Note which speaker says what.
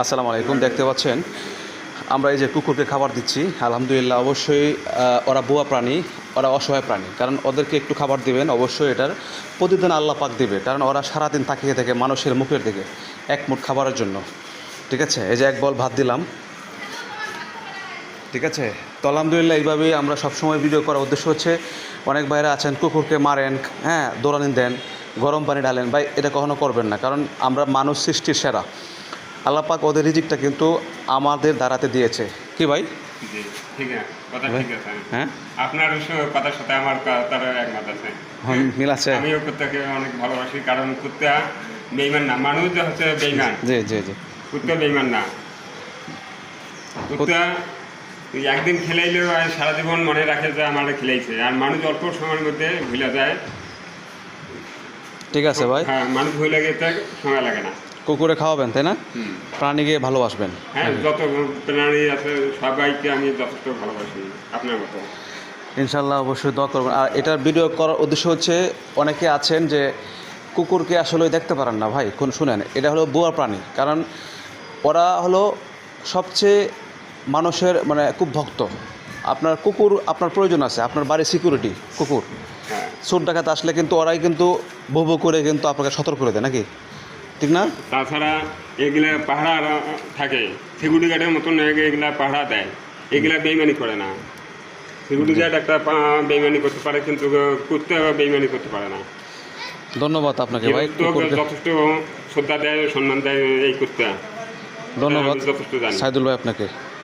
Speaker 1: আসসালামু আলাইকুম। দেখতে পাচ্ছেন আমরা এই যে কুকুরকে খাবার দিচ্ছি, আলহামদুলিল্লাহ। অবশ্যই ওরা বোয়া প্রাণী, ওরা অসহায় প্রাণী, কারণ ওদেরকে একটু খাবার দিবেন, অবশ্যই এটার প্রতিদিন আল্লাহ পাক দিবে, কারণ ওরা সারাদিন তাকিয়ে থাকে মানুষের মুখের দিকে এক মুঠ খাবারের জন্য। ঠিক আছে, এই যে এক বল ভাত দিলাম। ঠিক আছে, তো আলহামদুলিল্লাহ এইভাবেই আমরা সবসময় ভিডিও করার উদ্দেশ্য হচ্ছে, অনেক ভাইরা আছেন কুকুরকে মারেন, হ্যাঁ, দৌড়ানি দেন, গরম পানি ঢালেন। ভাই, এটা কখনো করবেন না, কারণ আমরা মানুষ সৃষ্টির সেরা। আল্লাহ পাক ওদের রিজিকটা কিন্তু আমাদের দ্বারাতে দিয়েছে। কি ভাই?
Speaker 2: জি, ঠিক আছে, কথা ঠিক আছে।
Speaker 1: হ্যাঁ,
Speaker 2: আপনার কথার সাথে আমার কথার একমত আছে।
Speaker 1: মিল আছে।
Speaker 2: আমিও কুত্তাকে অনেক ভালোবাসি, কারণ কুত্তা বেইমান না, মানুষ যে হচ্ছে বেইমান।
Speaker 1: জি জি জি।
Speaker 2: কুত্তা বেইমান না। কুত্তা একদিন খেলাইলেও সারা জীবন মনে রাখে যে আমার খেলাইছে, আর মানুষ অল্প সময়ের মধ্যে ভুলে যায়।
Speaker 1: ঠিক আছে ভাই।
Speaker 2: হ্যাঁ, মানুষ ভুলে গেতে সময় লাগে না।
Speaker 1: কুকুরে খাওয়াবেন, তাই না? প্রাণীকে ভালোবাসবেন।
Speaker 2: হ্যাঁ, যত প্রাণী আছে সবাইকে আমি যথেষ্ট ভালোবাসি আপনার মতো।
Speaker 1: ইনশাল্লাহ অবশ্যই দোয়া করবেন। আর এটার ভিডিও করার উদ্দেশ্য হচ্ছে, অনেকে আছেন যে কুকুরকে আসলে দেখতে পারেন না। ভাই, কোন শুনেন, এটা হলো বোয়া প্রাণী, কারণ ওরা হলো সবচেয়ে মানুষের মানে খুব ভক্ত। আপনার কুকুর আপনার প্রয়োজন আছে, আপনার বাড়ির সিকিউরিটি কুকুর।
Speaker 2: হ্যাঁ,
Speaker 1: চোর ডাকাত আসলে কিন্তু ওরাই কিন্তু বউ করে কিন্তু আপনাকে সতর্ক করে দেয়, নাকি ঠিক না?
Speaker 2: তাছাড়া এগুলা পাহারা থাকে, সিকিউরিটি গার্ডের মতন এগুলা পাহারা দেয়, এগুলা বেইমানি করে না। সিকিউরিটি গার্ড একটা বেইমানি করতে পারে, কিন্তু কুত্তা বেইমানি করতে পারে না।
Speaker 1: ধন্যবাদ আপনাকে ভাই।
Speaker 2: তো যথেষ্ট শ্রদ্ধা দেয়, সম্মান দেয় এই কুত্তা।
Speaker 1: ধন্যবাদ
Speaker 2: যথেষ্ট জানি।
Speaker 1: সাইদুল ভাই আপনাকে।